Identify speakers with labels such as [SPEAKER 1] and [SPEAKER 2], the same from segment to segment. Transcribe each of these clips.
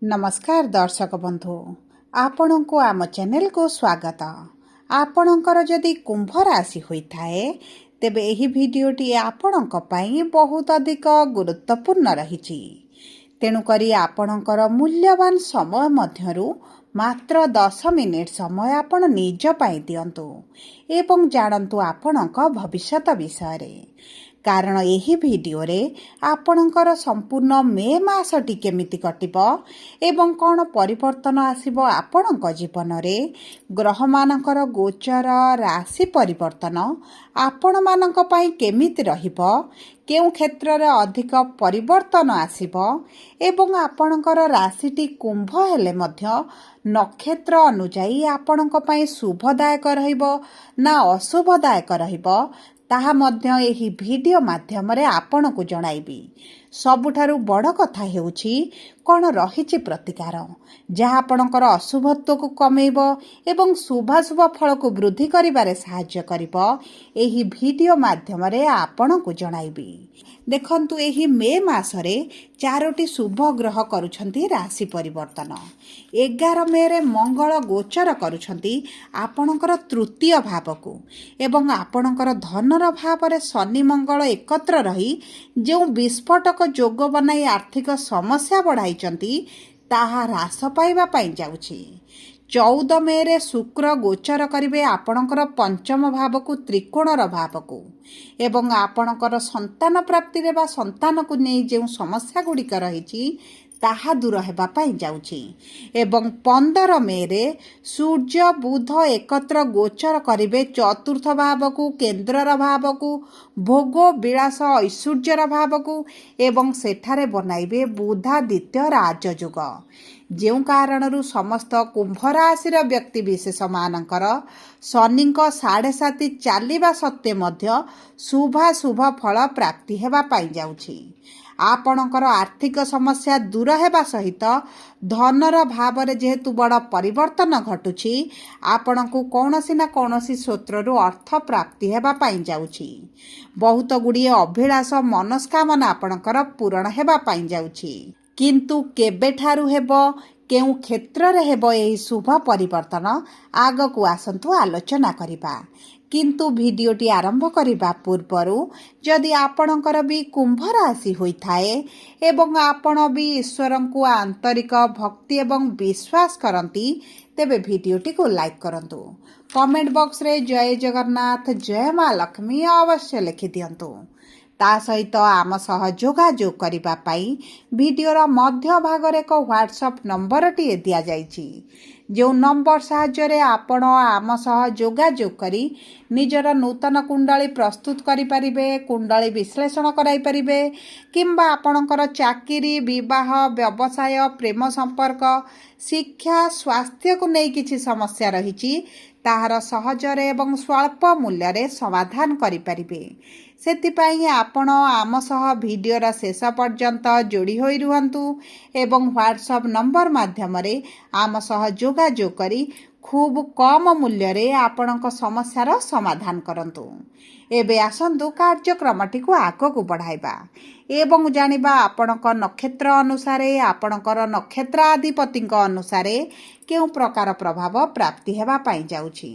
[SPEAKER 1] नमस्कार दर्शक बंधु आपण को आम चैनल को स्वागत। आपणकर जदि कुंभ राशि होता है तेबे एही भिडियोटी आपणक पई बहुत अधिक गुरुत्वपूर्ण रही। तेणुकरी आपणकर मूल्यवान समय मध्यरु मात्र 10 मिनिट समय आपण निज पाई दियंतु एवं जानतु आपणक भविष्यत विषय रे। कारण यही भिडियो रे आपणकर संपूर्ण मे मासटी केमिति कटिबो एवं कौन परिवर्तन आसिबो आपणक जीवन रे, ग्रह मानकर गोचर राशि परिवर्तन आपण मानक पई केमिति रहिबो, केउ क्षेत्र रे अधिक परिवर्तन आसिबो एवं आपणकर राशिटी कुंभ हेले मध्य नक्षत्र अनुजाई आपणक पई शुभदायक रहिबो ना अशुभदायक रहिबो ताहा मध्य एही भिडियो माध्यम रे आपण को जणाइबी। सबुठारु बड़ कथा हेउछि कौन रहिछि प्रतिकार जहाँ आपणकर अशुभत्व को कमेइबो एवं शुभाशुभ फल को वृद्धि करिबारे सहाय्य करिबो एही भिडियो माध्यम रे आपण को जणाइबी। देखंतु एही मे मासरे 4टी शुभ ग्रह करुछंती राशि परिवर्तन। 11 मे रे मंगल गोचर करुछंती आपणकर तृतीय भाव को एवं आपणकर धनर भाव रे शनि मंगल एकत्र रही जो विस्फोटक जोग बनाई आर्थिक समस्या बढ़ाई ताहा ह्रास पाइबा पाई जाउछि। 14 मे रे शुक्र गोचर करिवे आपणकर पंचम भाव को त्रिकोणर भाव को एवं आपणकर संतान प्राप्ति रे बा संतान को नै जे समस्या गुड़िक रही ताहा दूर हेबा पाई जाउछि। एवं 15 मे रे सूर्य बुध एकत्र गोचर करिवे चतुर्थ भाव को केंद्रर भाव को भोग विलास ऐश्वर्यर भाव को एवं सेठारे बनाइबे बुधादित्य राजयुग। जो कारणरू समस्त कुंभ राशि व्यक्ति विशेष मानकर शनि 7.5 चलिबा सत्वे मध्य शुभाशुभ फल प्राप्ति हेबा पाई जाउछि। आपणकर आर्थिक समस्या दूर हेबा सहित धनर भाव रे जेहेतु बड़ परिवर्तन घटुछि आपणकु कौनसी ना कौनसी स्रोतरु अर्थ प्राप्ति हेबा पाई जाउछि। बहुत गुड़िए अभिलाष मनस्कामना आपणकर पूरण हेबा पाई जाउछि। किंतु केबेठारु हेबो केउ क्षेत्र रे हेबो एही शुभ परिवर्तन आगकु आसंतु आलोचना करिबा। किंतु भिडियोटी आरंभ करिबा पूर्वरु जदि आपणकर भी कुंभ राशि होइथाए एवं आपण भी ईश्वरन को आंतरिक भक्ति एवं विश्वास करंती तेबे भिडियोटी को लाइक करंतु। कमेंट बॉक्स रे जय जगन्नाथ जय मां लक्ष्मी अवश्य लिखि दियंतु। ता सहित आम सह जोगाजोग करिबा पाई भिडियोर मध्य भागरे एक व्हाट्सएप नंबर टी दिया जाइछि। जो नंबर साहाय्य आपण आम सह जोगाजोग करी निजर नूतन कुंडली प्रस्तुत करि परिबे, कुंडली विश्लेषण कराई परिबे किंबा आपणकर चाकरी विवाह व्यवसाय प्रेम संपर्क शिक्षा स्वास्थ्य को नहीं किछि समस्या रहिछि ताहार सहजरे एवं स्वल्प मूल्य रे समाधान करि परिबे। सेतिपाई आपण आम सह भिडियोर शेष पर्यंत जोड़ी होई रुहंतु एवं व्हाट्सएप नंबर माध्यम रे आम सह जोगाजोग करी खूब कम मूल्य रे आपणक समस्यार समाधान करंतु। एबे आसंतु कार्यक्रमटी को आगकु बढ़ाइबा एवं जानिबा आपणक नक्षत्र अनुसारे आपणकर नक्षत्राधिपति अनुसारे केउ प्रकार प्रभाव प्राप्ति हेबा पाई जाउछि।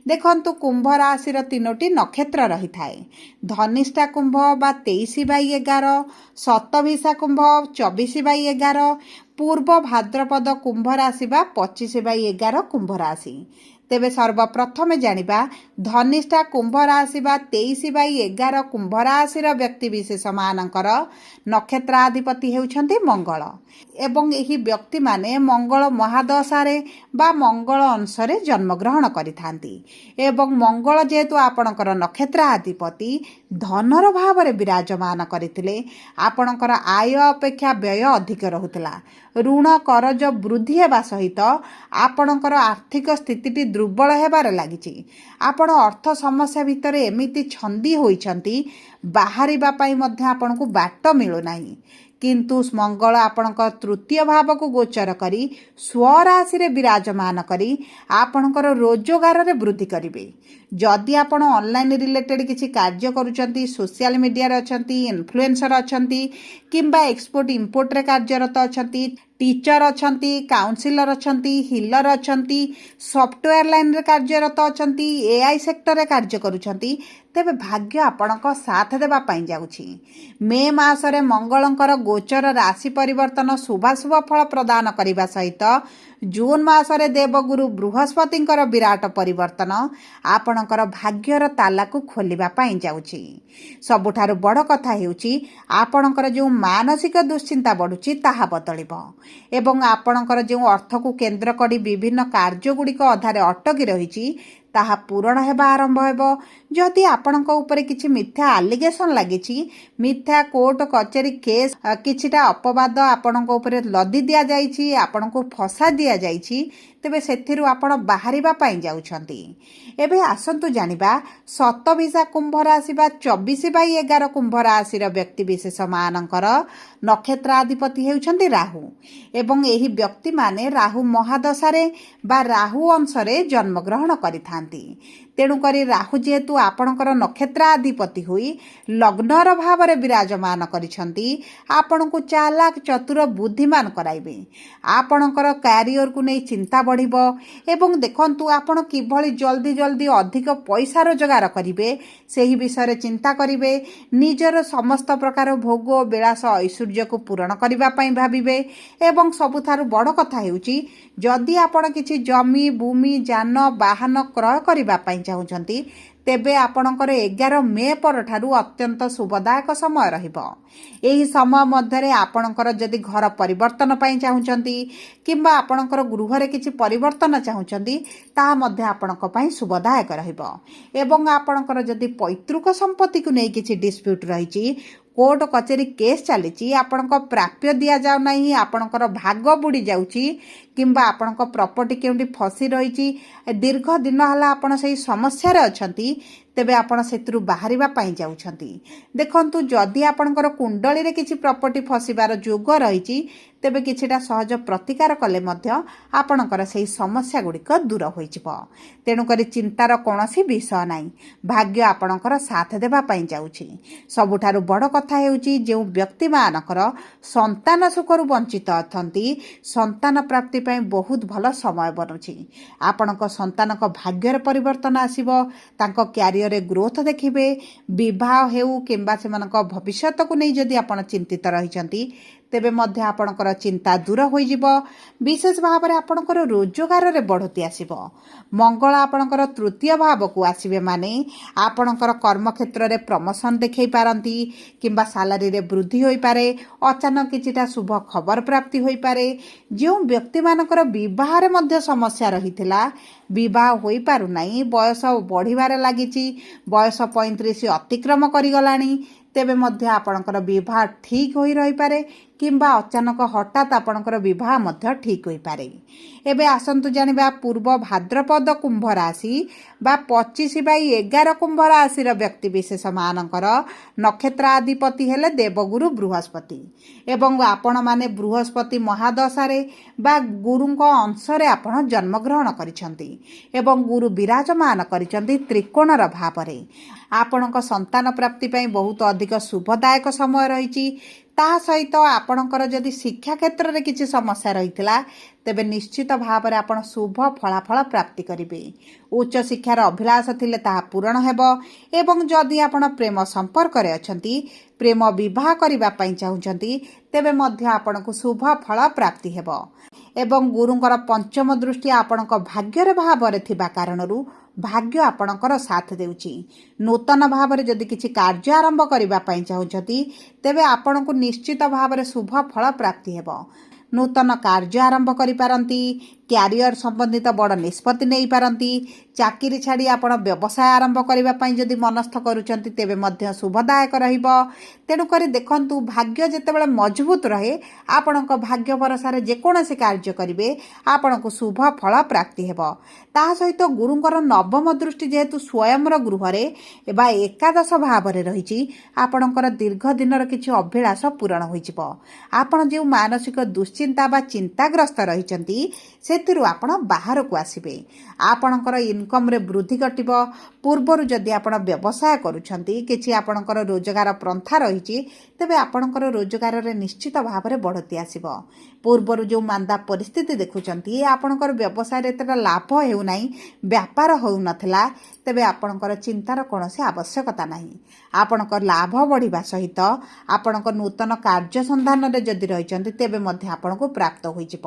[SPEAKER 1] देखंतु कुंभ राशिर 3टी नक्षत्र रही थाए। धनिष्ठा कुंभ बा 23/11, शतभिषा कुंभ 24/11, पूर्व भाद्रपद कुंभ राशि बा 25/11 कुंभ राशि। तेबे सर्वप्रथमे जानिबा धनिष्ठा कुंभ राशि बा 23/11 कुंभ राशिर व्यक्ति विशेष मानकर नक्षत्राधिपति हेउछंती मंगल एवं एही व्यक्ति माने मंगल महादशारे बा मंगल अंशरे जन्म ग्रहण करिथांती एवं मंगल जेहेतु आपणकर नक्षत्राधिपति धनर भाव रे विराजमान करथिले आपणकर आय अपेक्षा व्यय अधिक रहुतला। ऋण करज वृद्धि हेबा सहित आपणकर आर्थिक स्थितिटी दुर्बल हेबार लागिछि। आपण अर्थ समस्या भितर एमिति छंदी होइछंती बाहरिबा पाई मध्य आपणकु बाट मिलु नाही। किंतु मंगल आपणक तृतीय भाव को गोचर करी स्वराशि रे विराजमान करी आपणकर रोजगार रे वृद्धि करिवे। जदि आपण ऑनलाइन रिलेटेड किसी कार्य करूचंती, सोशल मीडिया रे अछंती, इन्फ्लुएंसर अछंती किंबा एक्सपोर्ट इंपोर्ट रे कार्यरत अछंती, टीचर अछंती, काउंसिलर अछंती, हिलर अछंती, सॉफ्टवेयर लाइन रे कार्यरत अछंती, एआई सेक्टर रे कार्य करूछंती, तेबे भाग्य आपणक साथ देबा पाई जाउछि। मे मासरे मंगलंकर गोचर राशि परिवर्तन शुभाशुभ फल प्रदान करने सहित जून मासरे देवगुरु बृहस्पतिंकर विराट परिवर्तन आपणकर भाग्यर ताला को खोलिबा पाई जाउछि। सबुठारु बड़ कथा हेउछि आपणकर जो मानसिक दुश्चिंता बढ़ुछि ताहा बदलिबो एवं आपणकर जो अर्थ को केंद्र करी विभिन्न कार्य गुड़िक अधारे अटकी रहिछि ताहा पूरण हेबा आरंभ हेबो। जदि आपणक ऊपर किछि मिथ्या आलिगेशन लागिछि, मिथ्या कोर्ट कचेरी केस किछिटा अपवाद आपणक ऊपर लदी दिया जाइछि, आपणको फसा दिया जाइछि, तेबे सेथिरु आपण बाहरिबा पाई जाउछंती। एबे आसंतु जानिबा शतभिषा कुंभ राशि बा 24/11 कुंभ राशि रो व्यक्ति विशेष मानकर नक्षत्राधिपति हेउछंती राहु एवं एही व्यक्ति माने राहु महादशारे बा राहु अंशरे जन्म ग्रहण करिथांती। तेणुकरी राहु जेहेतु आपणकर नक्षत्राधिपति हुई लग्नर भावरे विराजमान करिछंती, आपणको चालाक चतुर बुद्धिमान कराइबे। आपणकर कैरियर को नहीं चिंता बढ़िबो एवं देखंतु आपण किभଳି जल्दी जल्दी अधिक पैसा रोजगार करिवे सेही विषय चिंता करिवे। निजर समस्त प्रकार भोग विलास ऐश्वर्य को पूरण करबा पई भाबिबे एवं सबुठारु बड़ कथा हेउची जदि आपण किछि जमी भूमि जान वाहन क्रय करबा पई चाहुचंती तेबे आपणकर 11 मे परठारु अत्यंत शुभदायक समय रहिबो। एही समय मध्यरे आपणकर जदि घर परिवर्तन पई चाहुचंती किंबा आपणकर गृह रे किछि परिवर्तन चाहुचंती ता मध्ये आपणक पई शुभदायक रहिबो एवं आपणकर जदि पैतृक संपत्ति को नै किछि डिस्प्यूट रहिछि, कोर्ट कचेरी केस चली आपणक प्राप्य दिया जाउ नाही, आपणकर भाग बुड़ी जाउची किंबा आपणक प्रॉपर्टी केउंटी फसी रहिछि, दीर्घ दिन हला आपण सही समस्या रे अछंती, तेबे आपण सेतरु बाहरिबा पाई जाउछंती। देखंतु जदि आपणकर कुंडली रे किछि प्रॉपर्टी फसिबार जोग रहिछि तेबे किछिटा सहज प्रतिकार कले मध्य आपणकर सही समस्या गुड़िक दूर होइजिबो। तेणु करी चिंतार कोनोसी विषय नाही, भाग्य आपणकर साथ देबा पाई जाउछि। सबुठारु बड़ कथा हेउछि जे व्यक्ति मानकर संतान सुखरु वंचित अथंती संतान प्राप्ति पई बहुत भल समय बनुछि। आपणक संतानक भाग्यर परिवर्तन आसीबो, तांको क्यारियर रे ग्रोथ देखिबे, विवाह हेउ किंबा सेमानक भविष्यत को नै जदि आपण चिंतित रहिचंती तेबे मध्य आपणकर चिंता दूर होइजिबो। विशेष भाव में आपणकर रोजगार रे बढ़ती आसीबो। मंगल आपणकर तृतीय भाव को आसीबे माने आपणकर कर्म क्षेत्र रे प्रमोशन देखै पारंती किंबा सैलरी रे वृद्धि होई पारे, अचानक किछिटा शुभ खबर प्राप्ति होई पारे। जो व्यक्ति मानकर विवाह रे मध्य समस्या रहिथिला विवाह होई पारु नाही, बयस बढ़िबारे लागिची, बयस 35 अतिक्रम करि गलानी, तेबे मध्य आपणकर विवाह ठीक होई रही पारे किंबा अचानक हठात आपणकर विवाह मध्य ठीक होई पारे। एबे आसंतु जानिबा पूर्व भाद्रपद कुंभ राशि बा 25/11 कुंभ राशि रो व्यक्ति विशेष मानकर नक्षत्राधिपति हेले देवगुरु बृहस्पति एवं आपण माने बृहस्पति महादशारे बा गुरुंक अंशरे आपण जन्म ग्रहण करिसंती एवं गुरु विराजमान करिसंती त्रिकोणर भावरे। आपणक संतान प्राप्ति पई बहुत अधिक शुभदायक समय रहिछि। ता सहित आपणकर जदि शिक्षा क्षेत्र में किसी समस्या रही तेबे निश्चित भाव में आपण शुभ फलाफल प्राप्ति करिवे। उच्च शिक्षार अभिलाष थिले ताहा पूरण हेबो एवं जदि आपण प्रेम संपर्क रे अछंती, प्रेम विवाह करिबा पई चाहुचंती तेबे मध्य आपणको शुभ फल प्राप्ति हेबो एवं गुरुंकर पंचम दृष्टि आपणक भाग्यर भावरे थिबा कारणरू भाग्य आपणकर साथ देउची। नूतन भावरे जदि किछि कार्य आरंभ करिबा पई चाहुचंती तेबे आपणको निश्चित भावरे शुभ फल प्राप्ति हेबो। नूतन कार्य आरंभ करि पारंती, क्यारियर संबंधित बड़ निष्पत्ति नहीं पारंती, चाकरी छाड़ी आपण व्यवसाय आरंभ करबा पई जदि मनस्थ करूचंती तेबे मध्य शुभदायक रहिबो। तेणु करी देखंतु भाग्य जेतेबेले मजबूत रहे आपणक भाग्य भरोसा जेकोसी कार्य करिवे आपणको शुभ फल प्राप्ति हेबो। ता सहित गुरुंकर नवम दृष्टि जेहेतु स्वयंर गृहरे एबा एकादश भावरे रहिछि आपणकर दीर्घ दिनर किछि अभिलाष पूरण होइजिबो। आपण जे मानसिक दुश्चिंता बा चिंताग्रस्त रहिचंती से ସେଥିରୁ ଆପଣ ବାହାରକୁ ଆସିବେ। ଆପଣଙ୍କର ଇନକମ୍ରେ ବୃଦ୍ଧି ଘଟିବ। ପୂର୍ବରୁ ଯଦି ଆପଣ ବ୍ୟବସାୟ କରୁଛନ୍ତି, କିଛି ଆପଣଙ୍କର ରୋଜଗାର ପନ୍ଥା ରହିଛି, ତେବେ ଆପଣଙ୍କର ରୋଜଗାରରେ ନିଶ୍ଚିତ ଭାବରେ ବଢ଼ତି ଆସିବ। ପୂର୍ବରୁ ଯେଉଁ ମାନ୍ଦା ପରିସ୍ଥିତି ଦେଖୁଛନ୍ତି, ଆପଣଙ୍କର ବ୍ୟବସାୟରେ ଏତେଟା ଲାଭ ହେଉନାହିଁ, ବ୍ୟାପାର ହେଉନଥିଲା, ତେବେ ଆପଣଙ୍କର ଚିନ୍ତାର କୌଣସି ଆବଶ୍ୟକତା ନାହିଁ। ଆପଣଙ୍କ ଲାଭ ବଢ଼ିବା ସହିତ ଆପଣଙ୍କ ନୂତନ କାର୍ଯ୍ୟ ସନ୍ଧାନରେ ଯଦି ରହିଛନ୍ତି, ତେବେ ମଧ୍ୟ ଆପଣଙ୍କୁ ପ୍ରାପ୍ତ ହୋଇଯିବ।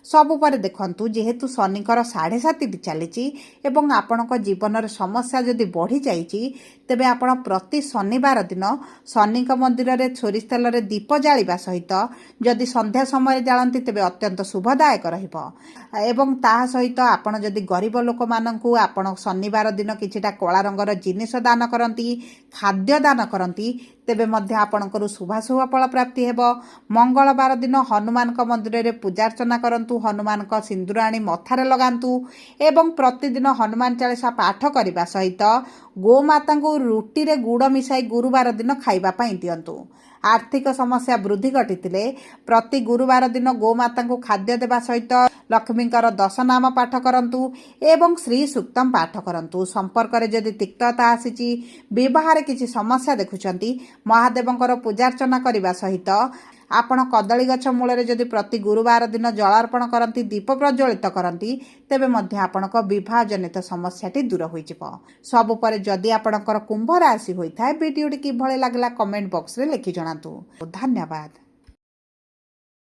[SPEAKER 1] ସବୁପରେ ଦେଖନ୍ତୁ, ଯେହେତୁ ଶନିଙ୍କର 7.5 ଚାଲିଛି ଏବଂ ଆପଣଙ୍କ ଜୀବନରେ ସମସ୍ୟା ଯଦି ବଢ଼ିଯାଇଛି, ତେବେ ଆପଣ ପ୍ରତି ଶନିବାର ଦିନ ଶନିଙ୍କ ମନ୍ଦିରରେ ସୋରିଷ ତେଲରେ ଦୀପ ଜାଳିବା ସହିତ ଯଦି ସନ୍ଧ୍ୟା ସମୟରେ ଜାଳନ୍ତି, ତେବେ ଅତ୍ୟନ୍ତ ଶୁଭଦାୟକ ରହିବ। ଏବଂ ତାହା ସହିତ ଆପଣ ଯଦି ଗରିବ ଲୋକମାନଙ୍କୁ ଆପଣ ଶନିବାର ଦିନ କିଛିଟା କଳା ରଙ୍ଗର ଜିନିଷ ଦାନ କରନ୍ତି, ଖାଦ୍ୟ ଦାନ କରନ୍ତି, ତେବେ ମଧ୍ୟ ଆପଣଙ୍କର ଶୁଭାଶୁଭ ଫଳ ପ୍ରାପ୍ତି ହେବ। ମଙ୍ଗଳବାର ଦିନ ହନୁମାନଙ୍କ ମନ୍ଦିରରେ ପୂଜାର୍ଚ୍ଚନା କରନ୍ତୁ, ହନୁମାନଙ୍କ ସିନ୍ଦୁର ଆଣି ମଥାରେ ଲଗାନ୍ତୁ ଏବଂ ପ୍ରତିଦିନ ହନୁମାନ ଚାଳିଶା ପାଠ କରିବା ସହିତ ଗୋମାତାଙ୍କୁ ରୁଟିରେ ଗୁଡ଼ ମିଶାଇ ଗୁରୁବାର ଦିନ ଖାଇବା ପାଇଁ ଦିଅନ୍ତୁ। ଆର୍ଥିକ ସମସ୍ୟା ବୃଦ୍ଧି ଘଟିଥିଲେ ପ୍ରତି ଗୁରୁବାର ଦିନ ଗୋମାତାଙ୍କୁ ଖାଦ୍ୟ ଦେବା ସହିତ ଲକ୍ଷ୍ମୀଙ୍କର 10 ନାମ ପାଠ କରନ୍ତୁ ଏବଂ ଶ୍ରୀ ସୂକ୍ତମ ପାଠ କରନ୍ତୁ। ସମ୍ପର୍କରେ ଯଦି ତିକ୍ତତା ଆସିଛି, ବିବାହରେ କିଛି ସମସ୍ୟା ଦେଖୁଛନ୍ତି, ମହାଦେବଙ୍କର ପୂଜାର୍ଚ୍ଚନା କରିବା ସହିତ ଆପଣ କଦଳୀ ଗଛ ମୂଳରେ ଯଦି ପ୍ରତି ଗୁରୁବାର ଦିନ ଜଳ ଅର୍ପଣ କରନ୍ତି, ଦୀପ ପ୍ରଜ୍ୱଳିତ କରନ୍ତି, ତେବେ ମଧ୍ୟ ଆପଣଙ୍କ ବିବାହ ଜନିତ ସମସ୍ୟାଟି ଦୂର ହୋଇଯିବ। ସବୁ ପରେ ଯଦି ଆପଣଙ୍କର କୁମ୍ଭ ରାଶି ହୋଇଥାଏ, ଭିଡ଼ିଓଟି କିଭଳି ଲାଗିଲା କମେଣ୍ଟ ବକ୍ସରେ ଲେଖି ଜଣାନ୍ତୁ। ଧନ୍ୟବାଦ।